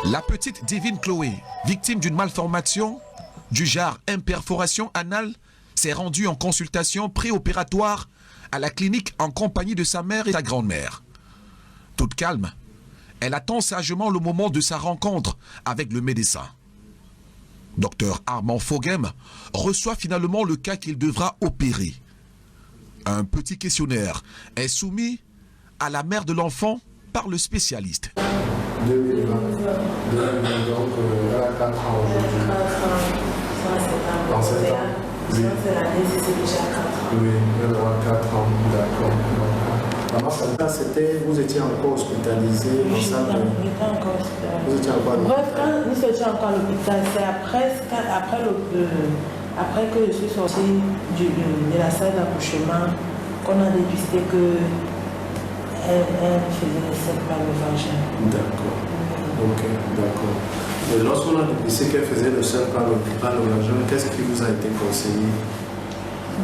La petite Divine Chloé, victime d'une malformation du genre imperforation anale, s'est rendue en consultation préopératoire à la clinique en compagnie de sa mère et sa grand-mère. Toute calme, elle attend sagement le moment de sa rencontre avec le médecin. Dr Armand Foghem reçoit finalement le cas qu'il devra opérer. Un petit questionnaire est soumis à la mère de l'enfant par le spécialiste. 2020, donc elle a 4 ans aujourd'hui. 4 ans, en 7 ans. Oui. C'est l'année, c'est déjà 4 ans. Oui, elle aura 4 ans, d'accord. Maman Santa, vous étiez encore hospitalisé dans ça? Oui, pas encore hospitalisé. Vous étiez encore à l'hôpital? Bref, quand nous étions encore à l'hôpital, c'est après que je suis sortie de la salle d'accouchement qu'on a dépisté que elle faisait les seins par le vagin. D'accord. Ok, d'accord. Et lorsqu'on a dépisté qu'elle faisait le sein par le vagin, qu'est-ce qui vous a été conseillé?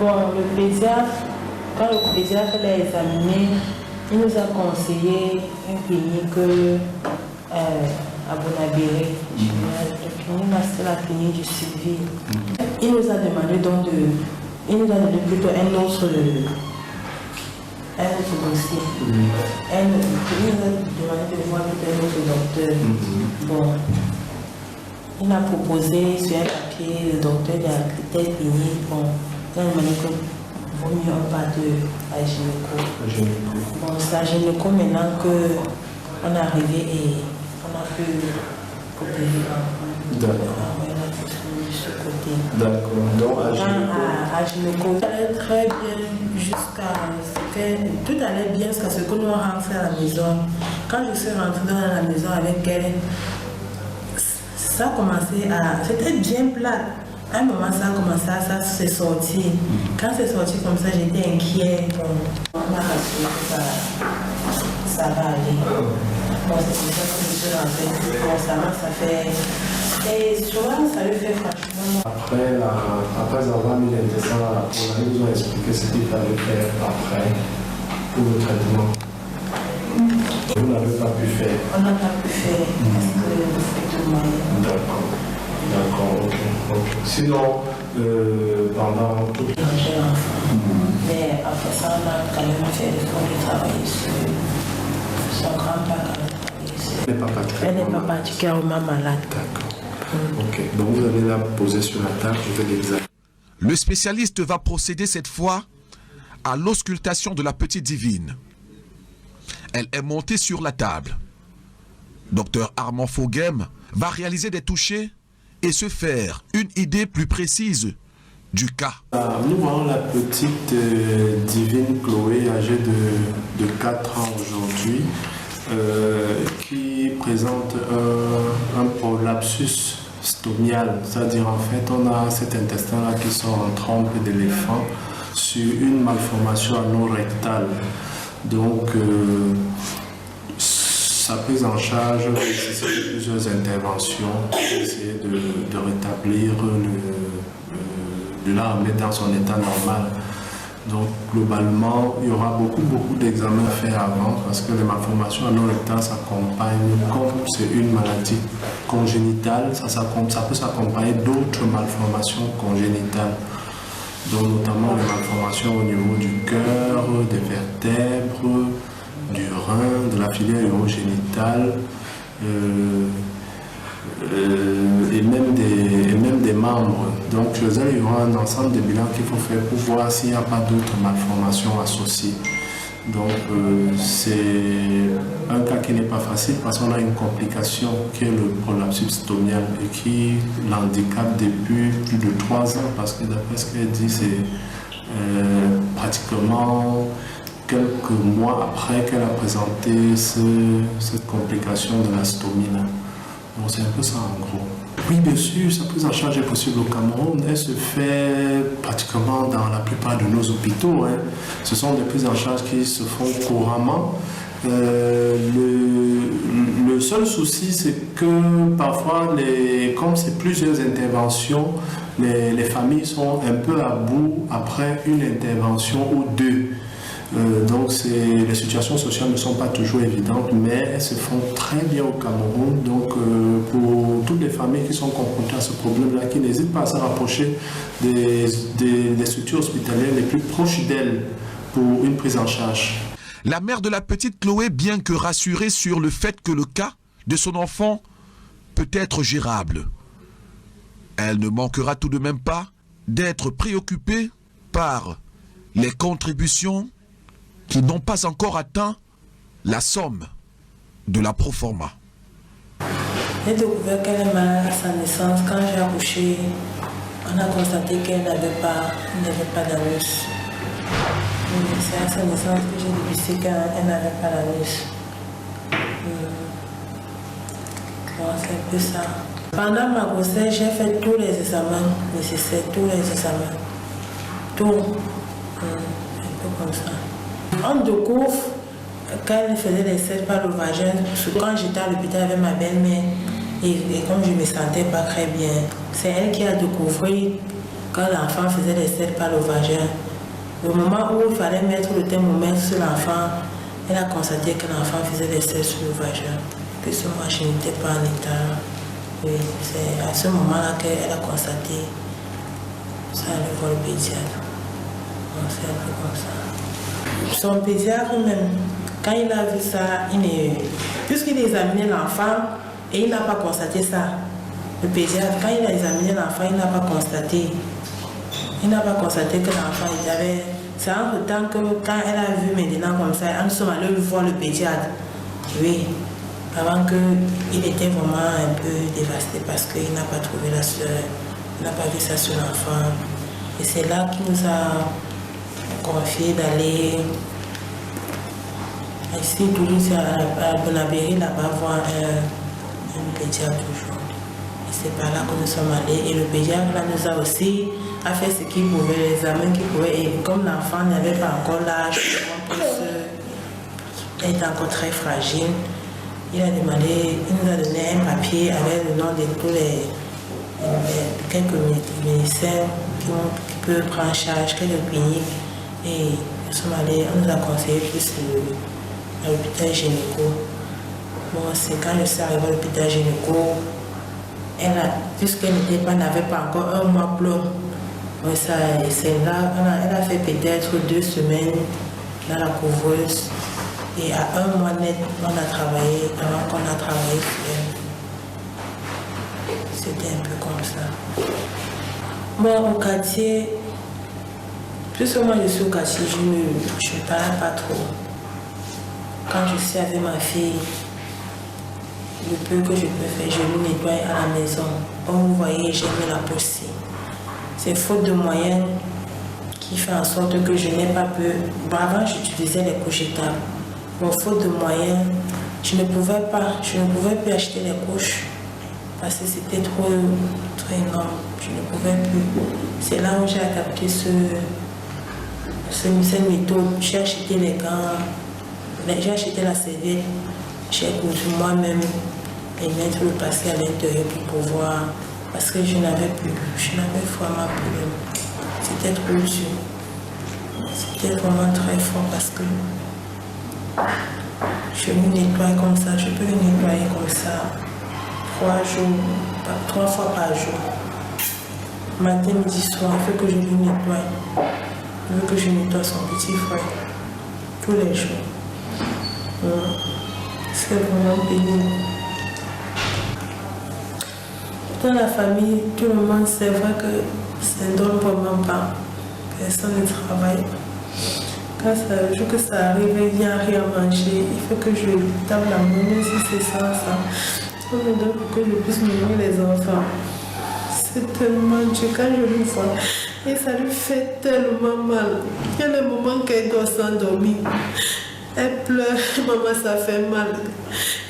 Bon, le pédiatre, quand le pédiatre l'a examiné, il nous a conseillé une clinique à Bonabéré. C'est la clinique du civil. Il nous a demandé donc il nous a donné plutôt un autre dossier. Il nous a demandé de voir plutôt un autre docteur. Bon, il a proposé sur un papier le docteur de la clinique. Bon, il a demandé que vaut mieux on part à gynéco. Bon, c'est à gynéco maintenant qu'on est arrivé et on a pu opérer l'enfant. D'accord. D'accord. Donc à gynéco, ça allait très bien jusqu'à ce que tout allait bien jusqu'à ce que nous rentrions à la maison. Quand je suis rentrée dans la maison avec elle, ça a commencé à... C'était bien plat. À un moment, ça a commencé à se sortir. Quand c'est sorti comme ça, j'étais inquiète. On m'a rassuré que ça va aller. Bon, c'est comme ça que je suis rentrée. Constamment, ça fait... Et souvent, ça lui fait franchement... Après avoir mis l'intestin à la peau, ils nous ont expliqué ce qu'il fallait faire après pour le traitement. Vous n'avez pas pu faire? On n'a pas pu faire parce que c'est tout moyen. D'accord, ok. Sinon, pendant tout... J'ai l'enfant. Mais après ça, on a quand même fait l'effort de travailler sur son grand-père. Elle n'est pas particulièrement malade. D'accord. Ok, donc vous allez la poser sur la table, je vais l'examiner. Le spécialiste va procéder cette fois à l'auscultation de la petite Divine. Elle est montée sur la table. Dr Armand Foghem va réaliser des touchés et se faire une idée plus précise du cas. Nous voyons la petite Divine Chloé, âgée de 4 ans aujourd'hui, qui présente un prolapsus stomial, c'est-à-dire en fait on a cet intestin-là qui sort en trompe d'éléphant sur une malformation anorectale. Donc sa prise en charge nécessite plusieurs interventions pour essayer de rétablir, de la remettre dans son état normal. Donc globalement, il y aura beaucoup d'examens à faire avant parce que les malformations anorectales s'accompagnent, comme c'est une maladie congénitale, ça peut s'accompagner d'autres malformations congénitales. Donc notamment les malformations au niveau du cœur, des vertèbres, du rein, de la filière urogénitale et même des membres. Donc il y aura un ensemble de bilans qu'il faut faire pour voir s'il n'y a pas d'autres malformations associées. Donc c'est un cas qui n'est pas facile parce qu'on a une complication qui est le prolapsus stomial et qui l'handicape depuis plus de 3 ans parce que d'après ce qu'elle dit, c'est pratiquement quelques mois après qu'elle a présenté cette complication de la stomie. Donc c'est un peu ça en gros. Oui, bien sûr, sa prise en charge est possible au Cameroun. Elle se fait pratiquement dans la plupart de nos hôpitaux. Hein. Ce sont des prises en charge qui se font couramment. Le seul souci, c'est que parfois, comme c'est plusieurs interventions, les familles sont un peu à bout après une intervention ou deux. Donc les situations sociales ne sont pas toujours évidentes, mais elles se font très bien au Cameroun. Donc les familles qui sont confrontées à ce problème-là, qui n'hésitent pas à se rapprocher des structures hospitalières les plus proches d'elles pour une prise en charge. La mère de la petite Chloé, bien que rassurée sur le fait que le cas de son enfant peut être gérable, elle ne manquera tout de même pas d'être préoccupée par les contributions qui n'ont pas encore atteint la somme de la proforma. J'ai découvert qu'elle est malade à sa naissance. Quand j'ai accouché, on a constaté qu'elle n'avait pas d'anus. C'est à sa naissance que j'ai dépisté qu'elle n'avait pas d'anus. Bon, c'est un peu ça. Pendant ma grossesse, j'ai fait tous les examens nécessaires, tous les examens. Tout. Un peu comme ça. On découvre quand elle faisait les selles par le vagin, quand j'étais à l'hôpital avec ma belle-mère, et comme je ne me sentais pas très bien, c'est elle qui a découvert quand l'enfant faisait les selles par le vagin. Au moment où il fallait mettre le thermomètre sur l'enfant, elle a constaté que l'enfant faisait des selles sur le vagin. Que ce moi, je n'étais pas en état. Oui, c'est à ce moment-là qu'elle a constaté ça, le vol pédiatre. Donc, c'est un peu comme ça. Son pédiatre même, quand il a vu ça, puisqu'il examinait l'enfant et il n'a pas constaté ça, le pédiatre, quand il a examiné l'enfant, il n'a pas constaté. Il n'a pas constaté que l'enfant avait... C'est entre temps que quand elle a vu maintenant comme ça, nous sommes allés voir le pédiatre. Oui, avant qu'il était vraiment un peu dévasté parce qu'il n'a pas trouvé la soeur, il n'a pas vu ça sur l'enfant. Et c'est là qu'il nous a confié d'aller ici, toujours à Bonabéry, là-bas, voir un pédiatre toujours. Et c'est par là que nous sommes allés. Et le pédiatre là, nous a aussi fait ce qu'il pouvait, les examens qu'il pouvait. Et comme l'enfant n'avait pas encore l'âge, elle était encore très fragile, il a demandé, il nous a donné un papier avec le nom de tous les quelques médecins qui peuvent prendre en charge, quelques cliniques. Et nous sommes allés, on nous a conseillé plus à l'hôpital gynéco. Bon, c'est quand je suis arrivée à l'hôpital gynéco, puisqu'elle n'avait pas encore un mois plein, c'est là, elle a fait peut-être 2 semaines dans la couveuse. Et à 1 mois net, on a travaillé, avant qu'on a travaillé sur elle. C'était un peu comme ça. Moi, au quartier, puisque moi je suis au quartier, je ne parle pas trop. Quand je suis avec ma fille, le peu que je peux faire, je lui nettoie à la maison. Comme vous voyez, j'ai mis la pousser. C'est faute de moyens qui fait en sorte que je n'ai pas pu. Bon, avant, j'utilisais les couches étables. Bon, faute de moyens, je ne pouvais plus acheter les couches parce que c'était trop énorme. Je ne pouvais plus. C'est là où j'ai adapté cette méthode. J'ai acheté les gants, j'ai acheté la serviette, j'ai cousu moi-même et mettre le papier à l'intérieur pour pouvoir. Parce que je n'avais vraiment plus. C'était trop dur. C'était vraiment très fort parce que je me nettoie comme ça, je peux le nettoyer comme ça 3 fois par jour. Matin, midi, soir, il faut que je le nettoie. Il veut que je nettoie son petit frère tous les jours. C'est vraiment pénible. Dans la famille, tout le monde, c'est vrai que ça ne donne vraiment pas. Personne ne travaille. Quand ça joue que ça arrive, il n'y a rien à manger. Il faut que je tape la monnaie si c'est ça. On me donne pour que je puisse nourrir les enfants. C'est tellement dur quand je le vois. Et ça lui fait tellement mal. Il y a des moments qu'elle doit s'endormir. Elle pleure, maman ça fait mal.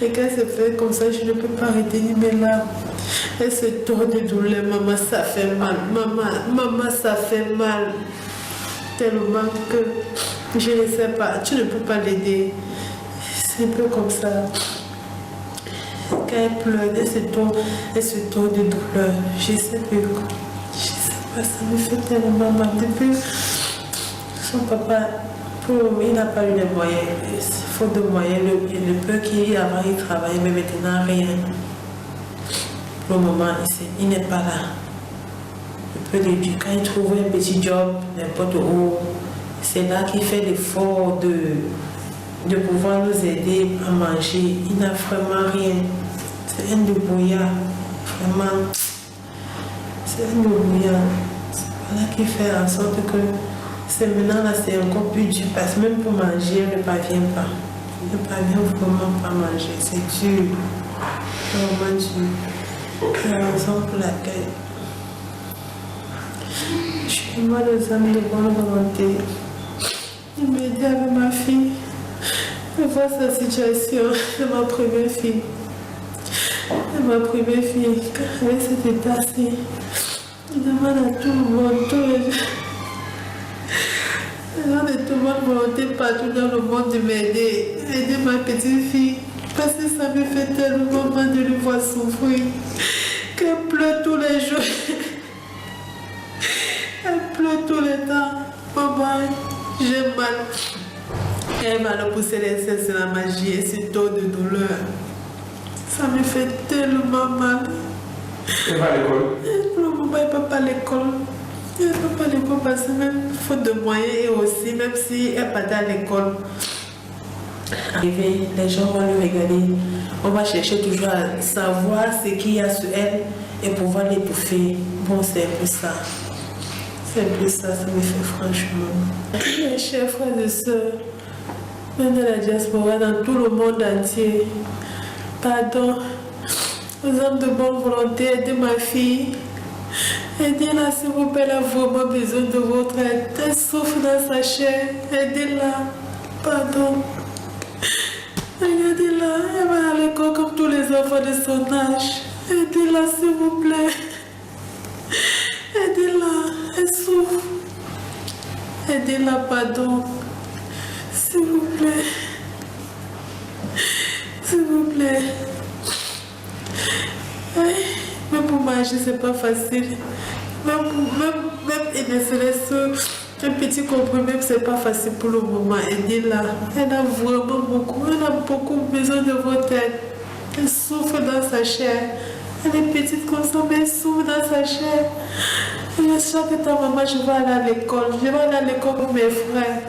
Et quand c'est fait comme ça, je ne peux pas retenir mes larmes. Elle se tord de douleur, maman ça fait mal. Maman ça fait mal. Tellement que je ne sais pas, tu ne peux pas l'aider. C'est un peu comme ça. Quand elle pleure, elle se tord de douleur. Je sais pas, ça me fait tellement mal. Depuis son papa, il n'a pas eu les moyens. Faute de moyens, le peu qu'il y avait, il travaillait, mais maintenant rien. Pour le moment, il n'est pas là. Je peux lui dire, quand il trouve un petit job, n'importe où, c'est là qu'il fait l'effort de pouvoir nous aider à manger. Il n'a vraiment rien. C'est un débrouillard. Vraiment, c'est un débrouillard. C'est là qu'il fait en sorte que c'est maintenant là, c'est encore plus dur. Parce que même pour manger, il ne parvient pas. Il ne parvient vraiment pas à manger. C'est dur. C'est vraiment dur. C'est la raison pour laquelle je suis moi des amis de bonne volonté. Il m'a aidé avec ma fille. Je vois sa situation de ma première fille. De ma première fille, avec cet état-ci, il demande à tout le monde, tous les gens de tout le monde volonté partout dans le monde de m'aider. Aider ma petite fille. Parce que ça me fait tellement mal de lui voir souffrir. Qu'elle pleure tous les jours. Elle pleure tout le temps. Maman, j'ai mal. Elle m'a repoussé les selles, c'est la magie et c'est taux de douleur. Ça me fait tellement mal. Elle va à l'école? Pour le moment, elle ne peut pas à l'école. Elle ne peut pas à l'école parce que même faute de moyens et aussi, même si elle partait à l'école, arriver, les gens vont lui regarder. On va chercher toujours à savoir ce qu'il y a sur elle et pouvoir l'étouffer. Bon, c'est un peu ça. C'est un peu ça, ça me fait franchement. Mes chers frères et sœurs, même dans la diaspora, dans tout le monde entier, pardon, aux hommes de bonne volonté, aidez ma fille. Aidez-la s'il vous plaît, elle a vraiment besoin de votre aide. Elle souffre dans sa chair. Aidez-la. Pardon. Regardez-la, elle va à l'école comme tous les enfants de son âge. Aidez-la s'il vous plaît. Aidez-la, elle souffre. Aidez-la, pardon. S'il vous plaît. S'il vous plaît. Même pour manger, c'est pas facile. Même il ne se laisse un petit comprimé, c'est pas facile pour le moment. Aidez-la. Elle a vraiment beaucoup besoin de votre aide. Elle souffre dans sa chair. Elle est petite comme ça, mais elle souffre dans sa chair. Et chaque temps, maman, je vais aller à l'école. Je vais aller à l'école pour mes frères.